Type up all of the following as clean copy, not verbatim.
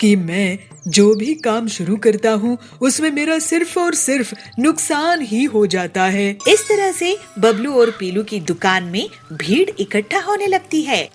कि मैं जो भी काम शुरू करता हूँ उसमें मेरा सिर्फ और सिर्फ नुकसान ही हो जाता है। इस तरह से बबलू और पीलू की दुकान में भीड़ इकट्ठा होने लगती है।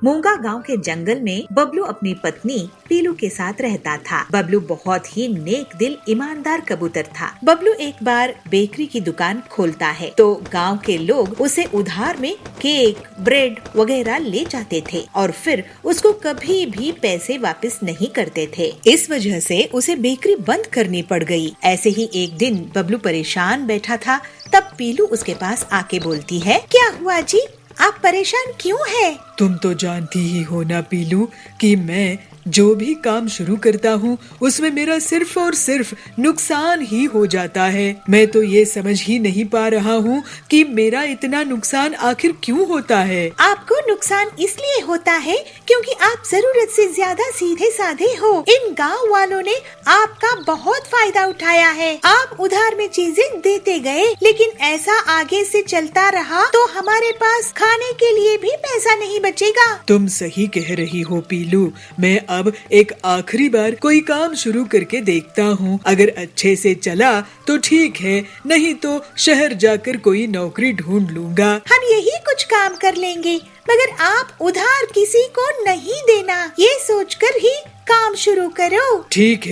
मूंगा गांव के जंगल में बबलू अपनी पत्नी पीलू के साथ रहता था। बबलू बहुत ही नेक दिल ईमानदार कबूतर था। बबलू एक बार बेकरी की दुकान खोलता है तो गांव के लोग उसे उधार में केक, ब्रेड वगैरह ले जाते थे और फिर उसको कभी भी पैसे वापस नहीं करते थे। इस वजह से उसे बेकरी बंद करनी पड़ गई। ऐसे ही एक दिन बबलू परेशान बैठा था, तब पीलू उसके पास आके बोलती है, क्या हुआ जी, आप परेशान क्यों हैं? तुम तो जानती ही हो ना पीलू कि मैं जो भी काम शुरू करता हूँ उसमें मेरा सिर्फ और सिर्फ नुकसान ही हो जाता है। मैं तो ये समझ ही नहीं पा रहा हूँ कि मेरा इतना नुकसान आखिर क्यों होता है। आपको नुकसान इसलिए होता है क्योंकि आप जरूरत से ज्यादा सीधे साधे हो। इन गांव वालों ने आपका बहुत फायदा उठाया है। आप उधार में चीजें देते गए, लेकिन ऐसा आगे से चलता रहा तो हमारे पास खाने के लिए भी पैसा नहीं बचेगा। तुम सही कह रही हो पीलू। मैं अब एक आखिरी बार कोई काम शुरू करके देखता हूँ। अगर अच्छे से चला तो ठीक है, नहीं तो शहर जाकर कोई नौकरी ढूंढ लूंगा। हम यही कुछ काम कर लेंगे, मगर आप उधार किसी को नहीं देना, ये सोचकर ही काम शुरू करो। ठीक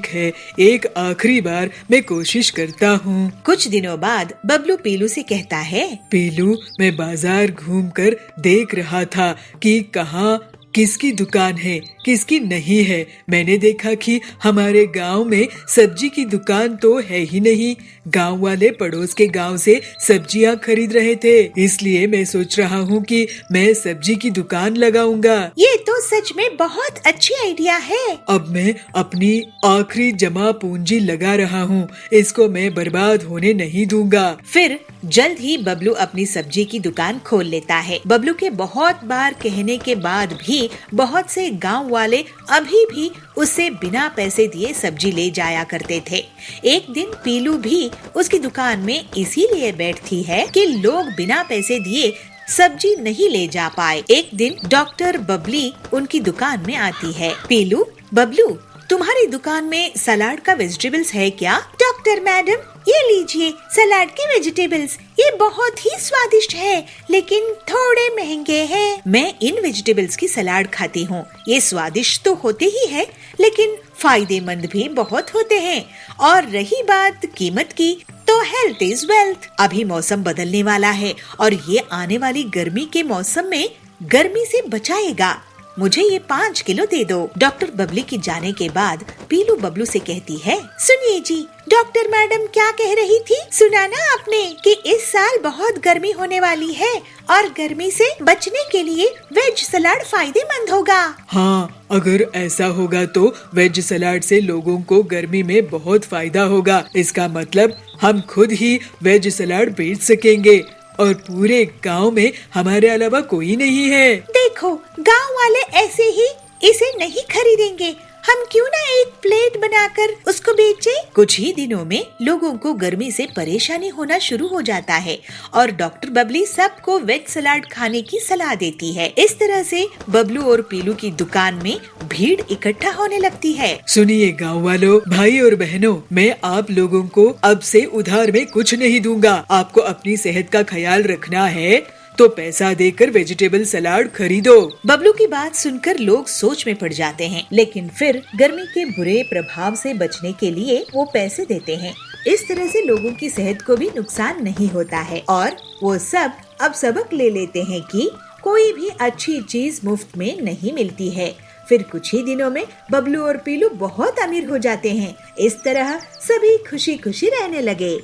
है, एक आखिरी बार मैं कोशिश करता हूँ। कुछ दिनों बाद बबलू पीलू से कहता है, पीलू, मैं बाजार घूमकर देख रहा था कि कहाँ किसकी दुकान है किसकी नहीं है। मैंने देखा कि हमारे गांव में सब्जी की दुकान तो है ही नहीं। गांव वाले पड़ोस के गांव से सब्जियां खरीद रहे थे, इसलिए मैं सोच रहा हूँ कि मैं सब्जी की दुकान लगाऊंगा। ये तो सच में बहुत अच्छी आइडिया है। अब मैं अपनी आखिरी जमा पूंजी लगा रहा हूँ, इसको मैं बर्बाद होने नहीं दूंगा। फिर जल्द ही बबलू अपनी सब्जी की दुकान खोल लेता है। बबलू के बहुत बार कहने के बाद भी बहुत से गांव वाले अभी भी उससे बिना पैसे दिए सब्जी ले जाया करते थे। एक दिन पीलू भी उसकी दुकान में इसीलिए बैठती है कि लोग बिना पैसे दिए सब्जी नहीं ले जा पाए। एक दिन डॉक्टर बबली उनकी दुकान में आती है। पीलू, बबलू, तुम्हारी दुकान में सलाद का वेजिटेबल्स है क्या? डॉक्टर मैडम, ये लीजिए सलाद के वेजिटेबल्स, ये बहुत ही स्वादिष्ट है, लेकिन थोड़े महंगे हैं। मैं इन वेजिटेबल्स की सलाद खाती हूँ। ये स्वादिष्ट तो होते ही है, लेकिन फायदेमंद भी बहुत होते हैं। और रही बात कीमत की, तो हेल्थ इज वेल्थ। अभी मौसम बदलने वाला है और ये आने वाली गर्मी के मौसम में गर्मी से बचाएगा। मुझे ये 5 किलो दे दो। डॉक्टर बबली की जाने के बाद पीलू बबलू से कहती है, सुनिए जी, डॉक्टर मैडम क्या कह रही थी? सुना ना आपने कि इस साल बहुत गर्मी होने वाली है और गर्मी से बचने के लिए वेज सलाद फायदेमंद होगा। हाँ, अगर ऐसा होगा तो वेज सलाद से लोगों को गर्मी में बहुत फायदा होगा। इसका मतलब हम खुद ही वेज सलाद बेच सकेंगे और पूरे गांव में हमारे अलावा कोई नहीं है। देखो, गांव वाले ऐसे ही इसे नहीं खरीदेंगे। हम क्यों ना एक प्लेट बनाकर उसको बेचें? कुछ ही दिनों में लोगों को गर्मी से परेशानी होना शुरू हो जाता है और डॉक्टर बबली सबको वेज सलाद खाने की सलाह देती है। इस तरह से बबलू और पीलू की दुकान में भीड़ इकट्ठा होने लगती है। सुनिए गांव वालों, भाई और बहनों, मैं आप लोगों को अब से उधार में कुछ नहीं दूंगा। आपको अपनी सेहत का ख्याल रखना है तो पैसा देकर वेजिटेबल सलाद खरीदो। बबलू की बात सुनकर लोग सोच में पड़ जाते हैं, लेकिन फिर गर्मी के बुरे प्रभाव से बचने के लिए वो पैसे देते हैं। इस तरह से लोगों की सेहत को भी नुकसान नहीं होता है और वो सब अब सबक ले लेते हैं कि कोई भी अच्छी चीज मुफ्त में नहीं मिलती है। फिर कुछ ही दिनों में बबलू और पीलू बहुत अमीर हो जाते हैं। इस तरह सभी खुशी खुशी रहने लगे।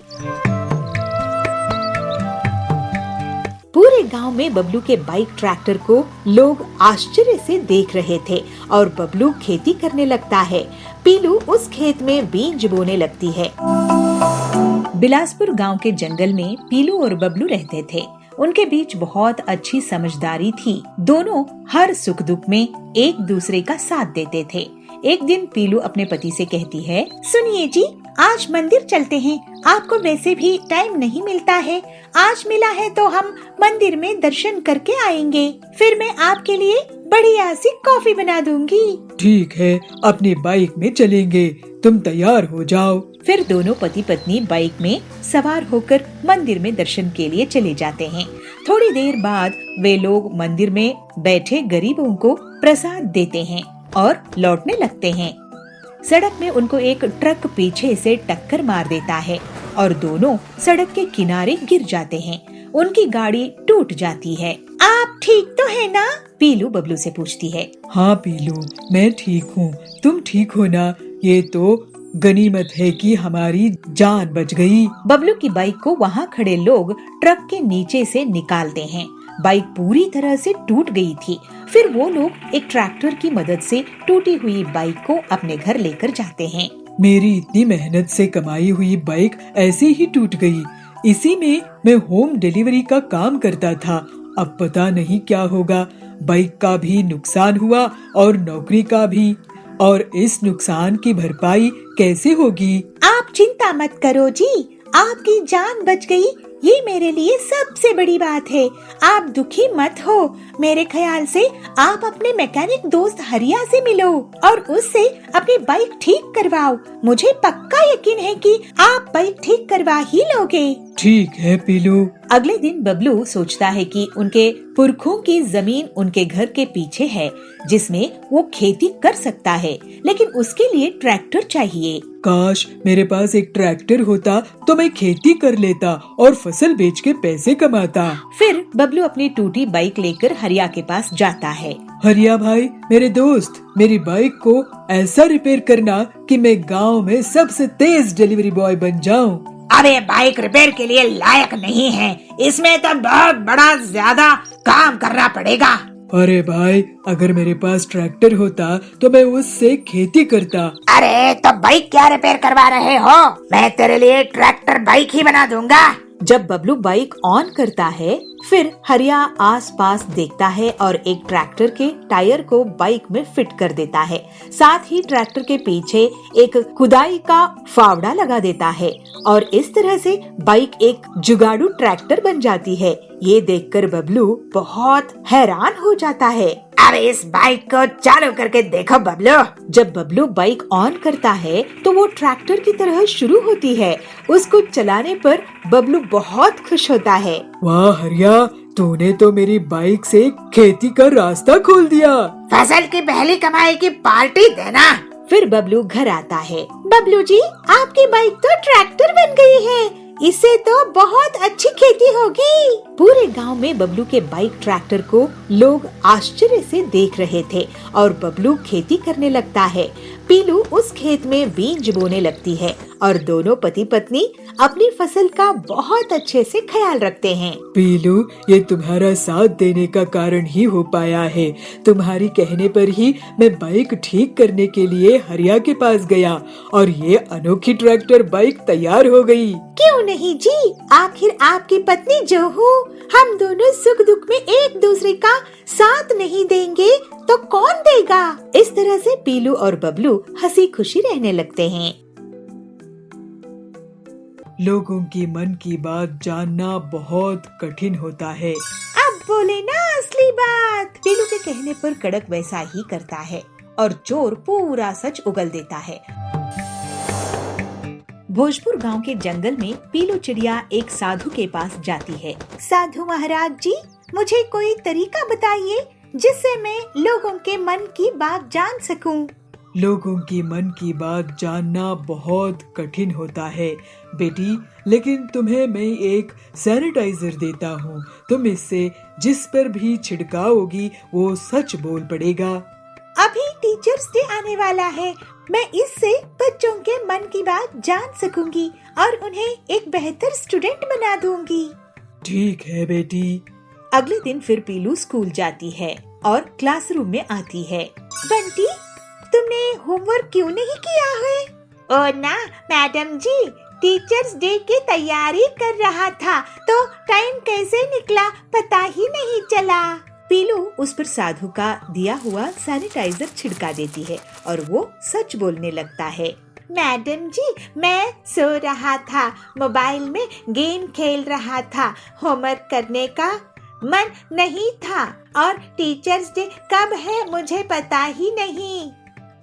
पूरे गांव में बबलू के बाइक ट्रैक्टर को लोग आश्चर्य से देख रहे थे और बबलू खेती करने लगता है। पीलू उस खेत में बीज बोने लगती है। बिलासपुर गांव के जंगल में पीलू और बबलू रहते थे। उनके बीच बहुत अच्छी समझदारी थी। दोनों हर सुख दुख में एक दूसरे का साथ देते थे। एक दिन पीलू अपने पति से कहती है, सुनिए जी, आज मंदिर चलते हैं। आपको वैसे भी टाइम नहीं मिलता है, आज मिला है तो हम मंदिर में दर्शन करके आएंगे। फिर मैं आपके लिए बढ़िया सी कॉफी बना दूंगी। ठीक है, अपनी बाइक में चलेंगे, तुम तैयार हो जाओ। फिर दोनों पति पत्नी बाइक में सवार होकर मंदिर में दर्शन के लिए चले जाते हैं। थोड़ी देर बाद वे लोग मंदिर में बैठे गरीबों को प्रसाद देते हैं और लौटने लगते हैं। सड़क में उनको एक ट्रक पीछे से टक्कर मार देता है और दोनों सड़क के किनारे गिर जाते हैं। उनकी गाड़ी टूट जाती है। आप ठीक तो है ना? पीलू बबलू से पूछती है। हाँ पीलू, मैं ठीक हूँ, तुम ठीक हो ना? ये तो गनीमत है कि हमारी जान बच गई। बबलू की बाइक को वहाँ खड़े लोग ट्रक के नीचे से निकालते हैं। बाइक पूरी तरह से टूट गई थी। फिर वो लोग एक ट्रैक्टर की मदद से टूटी हुई बाइक को अपने घर लेकर जाते हैं। मेरी इतनी मेहनत से कमाई हुई बाइक ऐसे ही टूट गई। इसी में मैं होम डिलीवरी का काम करता था। अब पता नहीं क्या होगा। बाइक का भी नुकसान हुआ और नौकरी का भी, और इस नुकसान की भरपाई कैसे होगी? आप चिंता मत करो जी, आपकी जान बच गई, ये मेरे लिए सबसे बड़ी बात है। आप दुखी मत हो। मेरे ख्याल से आप अपने मैकेनिक दोस्त हरिया से मिलो और उससे अपनी बाइक ठीक करवाओ। मुझे पक्का यकीन है कि आप बाइक ठीक करवा ही लोगे। ठीक है पीलू। अगले दिन बबलू सोचता है कि उनके पुरखों की जमीन उनके घर के पीछे है, जिसमें वो खेती कर सकता है, लेकिन उसके लिए ट्रैक्टर चाहिए। काश मेरे पास एक ट्रैक्टर होता तो मैं खेती कर लेता और फसल बेच के पैसे कमाता। फिर बबलू अपनी टूटी बाइक लेकर हरिया के पास जाता है। हरिया भाई, मेरे दोस्त, मेरी बाइक को ऐसा रिपेयर करना कि मैं गांव में सबसे तेज डिलीवरी बॉय बन जाऊं। अरे बाइक रिपेयर के लिए लायक नहीं है, इसमें तो बहुत बड़ा ज्यादा काम करना पड़ेगा। अरे भाई, अगर मेरे पास ट्रैक्टर होता तो मैं उससे खेती करता। अरे तो बाइक क्या रिपेयर करवा रहे हो? मैं तेरे लिए ट्रैक्टर बाइक ही बना दूंगा। जब बबलू बाइक ऑन करता है, फिर हरिया आसपास देखता है और एक ट्रैक्टर के टायर को बाइक में फिट कर देता है। साथ ही ट्रैक्टर के पीछे एक खुदाई का फावड़ा लगा देता है और इस तरह से बाइक एक जुगाड़ू ट्रैक्टर बन जाती है। ये देखकर बबलू बहुत हैरान हो जाता है। अरे इस बाइक को चालू करके देखो बबलू। जब बबलू बाइक ऑन करता है तो वो ट्रैक्टर की तरह शुरू होती है। उसको चलाने पर बबलू बहुत खुश होता है। वाह हरिया, तूने तो मेरी बाइक से खेती का रास्ता खोल दिया। फसल की पहली कमाई की पार्टी देना। फिर बबलू घर आता है। बबलू जी, आपकी बाइक तो ट्रैक्टर बन गई है, इससे तो बहुत अच्छी खेती होगी। पूरे गांव में बबलू के बाइक ट्रैक्टर को लोग आश्चर्य से देख रहे थे और बबलू खेती करने लगता है। पीलू उस खेत में बीज बोने लगती है और दोनों पति पत्नी अपनी फसल का बहुत अच्छे से ख्याल रखते हैं। पीलू, ये तुम्हारा साथ देने का कारण ही हो पाया है। तुम्हारी कहने पर ही मैं बाइक ठीक करने के लिए हरिया के पास गया और ये अनोखी ट्रैक्टर बाइक तैयार हो गई। क्यों नहीं जी, आखिर आपकी पत्नी जो हूँ, हम दोनों सुख दुख में एक दूसरे का साथ नहीं देंगे तो कौन देगा? इस तरह से पीलू और बबलू हंसी खुशी रहने लगते हैं। लोगों की मन की बात जानना बहुत कठिन होता है। अब बोले ना असली बात। पीलू के कहने पर कड़क वैसा ही करता है और चोर पूरा सच उगल देता है। भोजपुर गांव के जंगल में पीलू चिड़िया एक साधु के पास जाती है। साधु महाराज जी, मुझे कोई तरीका बताइए जिससे मैं लोगों के मन की बात जान सकूं। लोगों की मन की बात जानना बहुत कठिन होता है बेटी, लेकिन तुम्हें मैं एक सैनिटाइजर देता हूँ। तुम इससे जिस पर भी छिड़काओगी वो सच बोल पड़ेगा। अभी टीचर्स डे आने वाला है, मैं इससे बच्चों के मन की बात जान सकूंगी और उन्हें एक बेहतर स्टूडेंट बना दूंगी। ठीक है बेटी। अगले दिन फिर पीलू स्कूल जाती है और क्लासरूम में आती है। बंटी, तुमने होमवर्क क्यों नहीं किया है? ओ ना मैडम जी, टीचर्स डे की तैयारी कर रहा था तो टाइम कैसे निकला पता ही नहीं चला। पीलू उस पर साधु का दिया हुआ सैनिटाइजर छिड़का देती है और वो सच बोलने लगता है। मैडम जी, मैं सो रहा था, मोबाइल में गेम खेल रहा था, होमवर्क करने का मन नहीं था और टीचर्स डे कब है मुझे पता ही नहीं।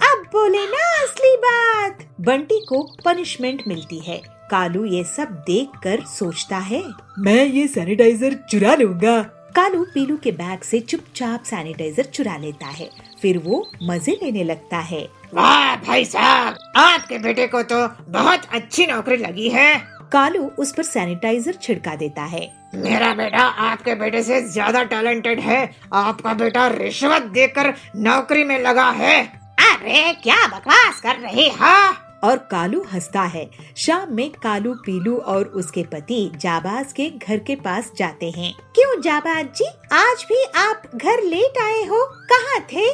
अब बोले ना असली बात। बंटी को पनिशमेंट मिलती है। कालू ये सब देखकर सोचता है, मैं ये सैनिटाइजर चुरा लूंगा। कालू पीलू के बैग से चुपचाप सैनिटाइजर चुरा लेता है। फिर वो मजे लेने लगता है। वाह भाई साहब, आपके बेटे को तो बहुत अच्छी नौकरी लगी है। कालू उस पर सैनिटाइजर छिड़का देता है। मेरा बेटा आपके बेटे से ज्यादा टैलेंटेड है। आपका बेटा रिश्वत देकर नौकरी में लगा है। अरे क्या बकवास कर रही हो? और कालू हंसता है। शाम में कालू पीलू और उसके पति जाबाज के घर के पास जाते हैं। क्यों जाबाज जी, आज भी आप घर लेट आए हो? कहाँ थे?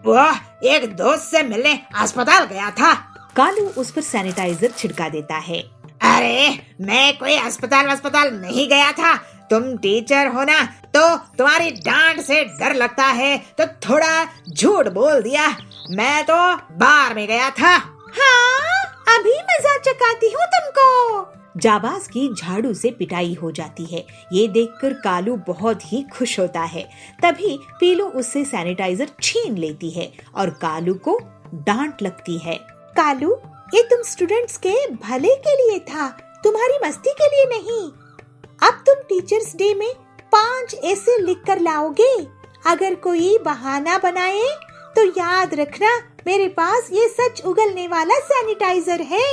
वह एक दोस्त से मिलने अस्पताल गया था। कालू उस पर सैनिटाइजर छिड़का देता है। अरे मैं कोई अस्पताल नहीं गया था। तुम टीचर हो ना, तो तुम्हारी डांट से डर लगता है तो थोड़ा झूठ बोल दिया। मैं तो बार में गया था। हाँ, अभी मजाक चकाती हूँ तुमको। जाबाज की झाड़ू से पिटाई हो जाती है। ये देखकर कालू बहुत ही खुश होता है। तभी पीलू उससे सैनिटाइजर छीन लेती है और कालू को डांट लगती है। कालू, ये तुम स्टूडेंट्स के भले के लिए था, तुम्हारी मस्ती के लिए नहीं। अब तुम टीचर्स डे में 5 ऐसे लिख कर लाओगे। अगर कोई बहाना बनाए तो याद रखना, मेरे पास ये सच उगलने वाला सैनिटाइजर है।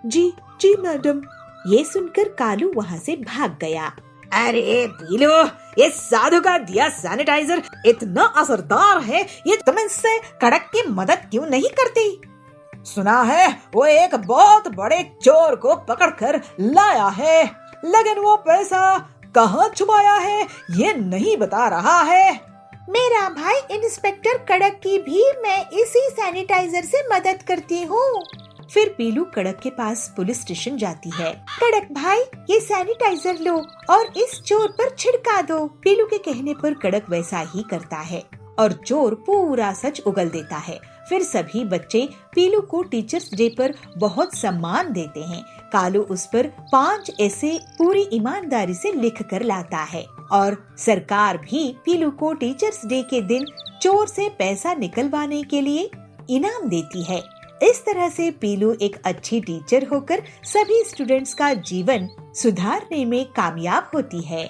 जी जी मैडम। ये सुनकर कालू वहाँ से भाग गया। अरे पीलू, ये साधु का दिया सैनिटाइजर इतना असरदार है, ये तुम इससे कड़क की मदद क्यों नहीं करती? सुना है वो एक बहुत बड़े चोर को पकड़कर लाया है, लेकिन वो पैसा कहाँ छुपाया है ये नहीं बता रहा है। मेरा भाई इंस्पेक्टर कड़क की भी मैं इसी सैनिटाइजर से मदद करती हूँ। फिर पीलू कड़क के पास पुलिस स्टेशन जाती है। कड़क भाई, ये सैनिटाइजर लो और इस चोर पर छिड़का दो। पीलू के कहने पर कड़क वैसा ही करता है और चोर पूरा सच उगल देता है। फिर सभी बच्चे पीलू को टीचर्स डे पर बहुत सम्मान देते हैं। कालू उस पर 5 ऐसे पूरी ईमानदारी से लिख कर लाता है और सरकार भी पीलू को टीचर्स डे के दिन चोर से पैसा निकलवाने के लिए इनाम देती है। इस तरह से पीलू एक अच्छी टीचर होकर सभी स्टूडेंट्स का जीवन सुधारने में कामयाब होती है।